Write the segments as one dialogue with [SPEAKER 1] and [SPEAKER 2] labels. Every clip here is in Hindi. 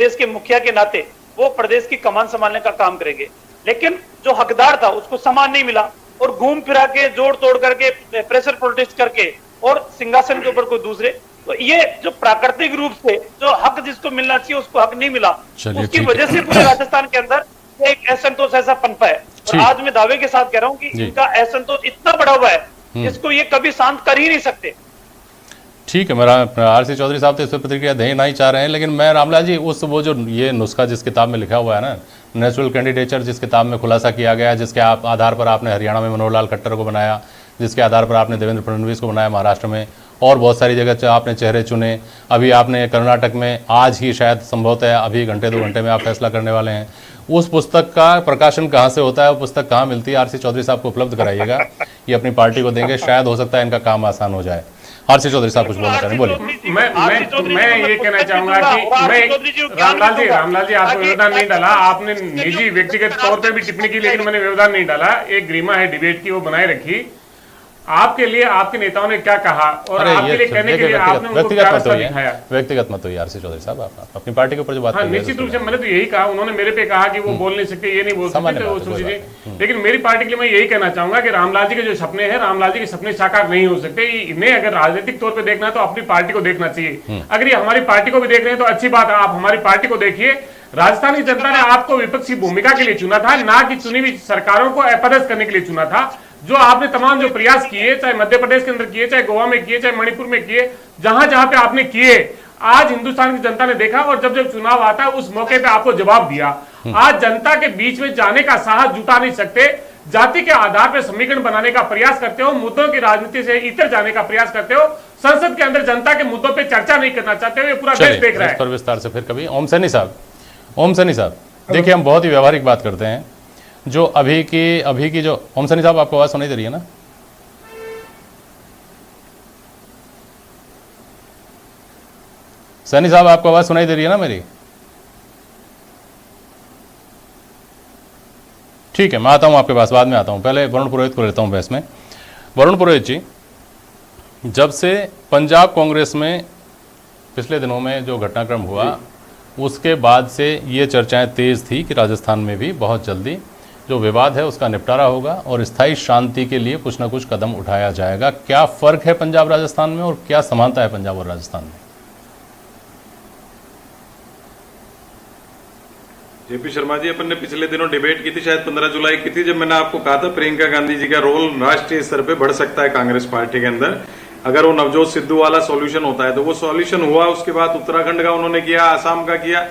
[SPEAKER 1] देश के मुखिया के नाते वो प्रदेश की कमान संभालने का काम करेंगे। लेकिन जो हकदार था उसको सामान नहीं मिला और घूम फिरा के जोड़ तोड़ करके प्रेशर प्रोटेस्ट करके और सिंहासन के ऊपर कोई दूसरे, तो ये जो प्राकृतिक रूप से जो हक जिसको मिलना चाहिए उसको हक नहीं मिला, उसकी वजह से पूरे राजस्थान के अंदर एक असंतोष ऐसा पनपा है। और आज मैं दावे के साथ कह रहा हूं कि इनका असंतोष इतना बड़ा हुआ है जिसको ये कभी शांत कर ही नहीं सकते।
[SPEAKER 2] ठीक है, मेरा आरसी चौधरी साहब तो इस पर प्रतिक्रिया देना ही चाह रहे हैं, लेकिन मैं रामलाल जी उस वो जो ये नुस्खा जिस किताब में लिखा हुआ है ना, नेचुरल कैंडिडेचर, जिस किताब में खुलासा किया गया है, जिसके आधार पर आपने हरियाणा में मनोहर लाल खट्टर को बनाया, जिसके आधार पर आपने देवेंद्र फडणवीस को बनाया महाराष्ट्र में, और बहुत सारी जगह आपने चेहरे चुने, अभी आपने कर्नाटक में आज ही शायद संभवतः अभी घंटे 2 घंटे में आप फैसला करने वाले हैं। उस पुस्तक का प्रकाशन कहाँ से होता है, वो पुस्तक कहाँ मिलती है, आरसी चौधरी साहब को उपलब्ध कराइएगा, ये अपनी पार्टी को देंगे, शायद हो सकता है इनका काम आसान हो जाए। आरसी चौधरी साहब कुछ बोलना चाह रहे हैं, बोलिए।
[SPEAKER 3] मैं ये कहना चाहूंगा कि मैं रामलाल जी आपको व्यवधान नहीं डाला, आपने निजी व्यक्तिगत तौर पे भी टिप्पणी की, लेकिन मैंने व्यवधान नहीं डाला। एक गरिमा है डिबेट की, वो बनाए रखी। आपके लिए आपके नेताओं ने क्या कहा और आपके लिए कहने के लिए आपने उनको क्या रास्ता दिखाया?
[SPEAKER 2] व्यक्तिगत मत हो आरसी चौधरी साहब, आप अपनी पार्टी के ऊपर जो बात
[SPEAKER 3] हाँ, निश्चित रूप से मैंने तो यही कहा। उन्होंने मेरे पे कहा कि वो बोल नहीं सकते, ये नहीं बोल सकते, वो सोचिए। लेकिन मेरी पार्टी के लिए मैं यही कहना चाहूंगा कि रामलाल जी के जो सपने हैं, रामलाल जी के सपने साकार नहीं हो सकते। इन्हें अगर राजनीतिक तौर पर देखना है तो अपनी पार्टी को देखना चाहिए। अगर ये हमारी पार्टी को भी देख रहे हैं तो अच्छी बात है, आप हमारी पार्टी को देखिए। राजस्थान की जनता ने आपको विपक्षी भूमिका के लिए चुना था, ना कि चुनी हुई सरकारों को अपदस्थ करने के लिए चुना था। जो आपने तमाम जो प्रयास किए, चाहे मध्य प्रदेश के अंदर किए, चाहे गोवा में किए, चाहे मणिपुर में किए, जहां जहां पे आपने किए, आज हिंदुस्तान की जनता ने देखा और जब जब चुनाव आता है उस मौके पे आपको जवाब दिया। आज जनता के बीच में जाने का साहस जुटा नहीं सकते, जाति के आधार पर समीकरण बनाने का प्रयास करते हो, मुद्दों की राजनीति से इतर जाने का प्रयास करते हो, संसद के अंदर जनता के मुद्दों पर चर्चा नहीं करना चाहते हो, ये पूरा देश देख रहा है।
[SPEAKER 2] पर विस्तार से फिर कभी ओम सैनी साहब, देखिए हम बहुत ही व्यवहारिक बात करते हैं। जो अभी की जो ओम सैनी साहब, आपको आवाज सुनाई दे रही है ना? सैनी साहब, आपको आवाज सुनाई दे रही है ना मेरी? ठीक है, मैं आता हूं आपके पास, बाद में आता हूं। पहले वरुण पुरोहित को लेता हूं बहस में। वरुण पुरोहित जी, जब से पंजाब कांग्रेस में पिछले दिनों में जो घटनाक्रम हुआ, उसके बाद से ये चर्चाएं तेज थी कि राजस्थान में भी बहुत जल्दी जो विवाद है उसका निपटारा होगा और स्थायी शांति के लिए कुछ ना कुछ कदम उठाया जाएगा। क्या फर्क है पंजाब राजस्थान में और क्या समानता है पंजाब और राजस्थान में?
[SPEAKER 4] जेपी शर्मा जी, अपन ने पिछले दिनों डिबेट की थी, शायद 15 जुलाई की थी, जब मैंने आपको कहा था प्रियंका गांधी जी का रोल राष्ट्रीय स्तर पे बढ़ सकता है कांग्रेस पार्टी के अंदर, अगर वो नवजोत सिद्धू वाला सॉल्यूशन होता है। तो वो सॉल्यूशन हुआ, उसके बाद उत्तराखंड का उन्होंने किया, आसाम का किया,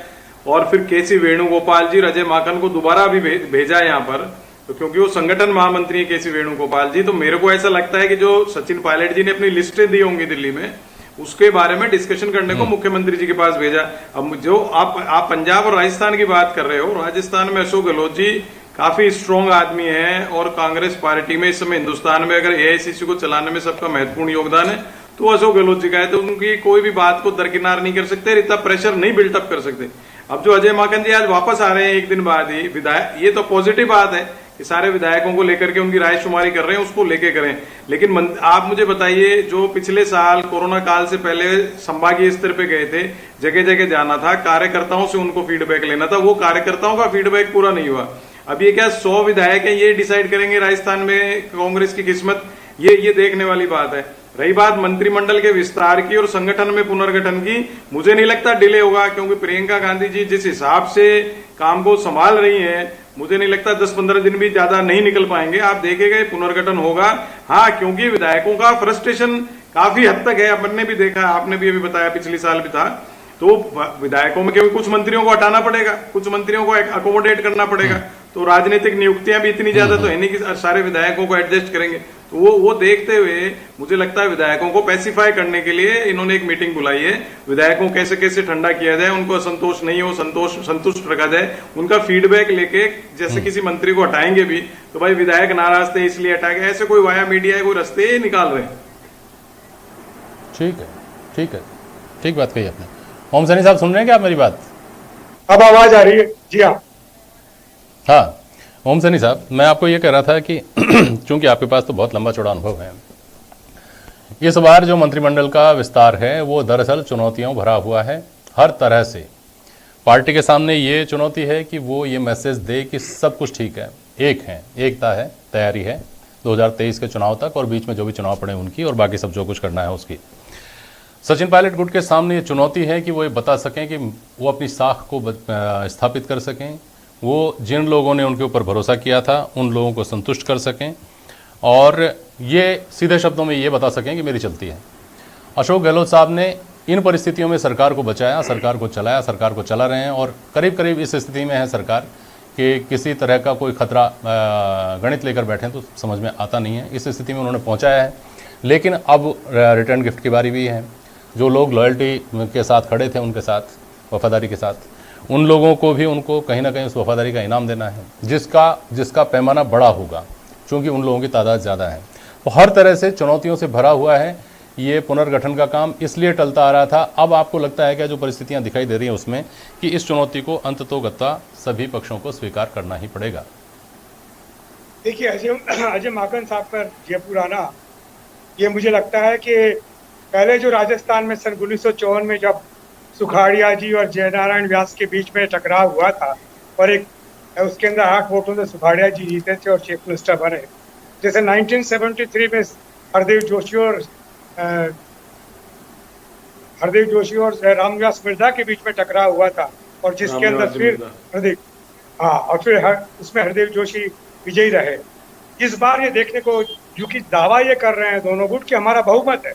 [SPEAKER 4] और फिर केसी वेणुगोपाल जी, अजय माकन को दोबारा अभी भेजा यहाँ पर, तो क्योंकि वो संगठन महामंत्री है केसी वेणुगोपाल जी। तो मेरे को ऐसा लगता है कि जो सचिन पायलट जी ने अपनी लिस्टें दी होंगी दिल्ली में, उसके बारे में डिस्कशन करने को मुख्यमंत्री जी के पास भेजा। अब जो आप पंजाब और राजस्थान की बात कर रहे हो, राजस्थान में अशोक गहलोत जी काफी स्ट्रांग आदमी हैं और कांग्रेस पार्टी में इस समय हिंदुस्तान में अगर एआईसीसी को चलाने में सबका महत्वपूर्ण योगदान है तो अशोक गहलोत जी का है। तो उनकी कोई भी बात को दरकिनार नहीं कर सकते, इतना प्रेशर नहीं बिल्टअप कर सकते। अब जो अजय माकन जी आज वापस आ रहे हैं एक दिन बाद ही विधायक, ये तो पॉजिटिव बात है कि सारे विधायकों को लेकर के उनकी राय शुमारी कर रहे हैं, उसको लेके करें। लेकिन आप मुझे बताइए, जो पिछले साल कोरोना काल से पहले संभागीय स्तर पे गए थे, जगह जगह जाना था, कार्यकर्ताओं से उनको फीडबैक लेना था, वो कार्यकर्ताओं का फीडबैक पूरा नहीं हुआ। अब ये क्या 100 विधायक हैं, ये डिसाइड करेंगे राजस्थान में कांग्रेस की किस्मत? ये देखने वाली बात है। रही बात मंत्रिमंडल के विस्तार की और संगठन में पुनर्गठन की, मुझे नहीं लगता डिले होगा, क्योंकि प्रियंका गांधी जी जिस हिसाब से काम को संभाल रही हैं, मुझे नहीं लगता 10-15 दिन भी ज्यादा नहीं निकल पाएंगे। आप देखेंगे पुनर्गठन होगा। हाँ, क्योंकि विधायकों का फ्रस्ट्रेशन काफी हद तक है, अपन ने भी देखा, आपने भी अभी बताया, पिछले साल भी था। तो विधायकों में क्योंकि कुछ मंत्रियों को हटाना पड़ेगा, कुछ मंत्रियों को अकोमोडेट करना पड़ेगा, तो राजनीतिक नियुक्तियां भी इतनी ज्यादा तो है नहीं कि सारे विधायकों को एडजस्ट करेंगे। तो वो देखते हुए मुझे लगता है विधायकों को पैसिफाई करने के लिए इन्होंने एक मीटिंग बुलाई है। विधायकों कैसे कैसे ठंडा किया जाए, उनको असंतोष नहीं हो, संतुष्ट रखा जाए, उनका फीडबैक लेके, जैसे किसी मंत्री को हटाएंगे भी तो भाई विधायक नाराज थे इसलिए हटा गए, ऐसे कोई वाया मीडिया कोई रास्ते निकाल रहे हैं।
[SPEAKER 2] ठीक बात कही आपने। ओम सैनी साहब, सुन रहे हैं क्या आप मेरी बात?
[SPEAKER 5] अब आवाज आ रही है? जी
[SPEAKER 2] हाँ, ओम सैनी साहब, मैं आपको ये कह रहा था कि चूंकि आपके पास तो बहुत लंबा चौड़ा अनुभव है, इस बार जो मंत्रिमंडल का विस्तार है वो दरअसल चुनौतियों भरा हुआ है हर तरह से। पार्टी के सामने ये चुनौती है कि वो ये मैसेज दे कि सब कुछ ठीक है, एक है, एकता है, तैयारी है 2023 के चुनाव तक और बीच में जो भी चुनाव पड़े उनकी, और बाकी सब जो कुछ करना है उसकी। सचिन पायलट गुट के सामने ये चुनौती है कि वो ये बता सकें कि वो अपनी साख को स्थापित कर सकें, वो जिन लोगों ने उनके ऊपर भरोसा किया था उन लोगों को संतुष्ट कर सकें और ये सीधे शब्दों में ये बता सकें कि मेरी चलती है। अशोक गहलोत साहब ने इन परिस्थितियों में सरकार को बचाया, सरकार को चलाया, सरकार को चला रहे हैं और करीब करीब इस स्थिति में है सरकार कि किसी तरह का कोई खतरा गणित लेकर बैठे तो समझ में आता नहीं है। इस स्थिति में उन्होंने पहुंचाया है, लेकिन अब रिटर्न गिफ्ट की बारी भी है। जो लोग लॉयल्टी के साथ खड़े थे, उनके साथ वफादारी के साथ, उन लोगों को भी उनको कहीं ना कहीं उस वफादारी का इनाम देना है, जिसका पैमाना बड़ा होगा, क्योंकि उन लोगों की तादाद ज़्यादा है। तो हर तरह से चुनौतियों से भरा हुआ है ये पुनर्गठन का काम, इसलिए टलता आ रहा था। अब आपको लगता है क्या जो परिस्थितियां दिखाई दे रही हैं उसमें कि इस चुनौती को अंततोगत्वा सभी पक्षों को स्वीकार करना ही पड़ेगा?
[SPEAKER 5] देखिए, अजय माकन साहब पर जयपुर आना, ये मुझे लगता है कि पहले जो राजस्थान में सन 1954 में जब सुखाड़िया जी और जयनारायण व्यास के बीच में टकराव हुआ था और एक उसके अंदर 8 वोटों से सुखाड़िया जी जीते थे और चीफ मिनिस्टर बने। जैसे 1973 में हरदेव जोशी और रामविलास मिर्धा के बीच में टकराव हुआ था और जिसके अंदर फिर उसमें हरदेव जोशी विजयी रहे। इस बार ये देखने को, जो कि दावा ये कर रहे हैं दोनों गुट कि हमारा बहुमत है,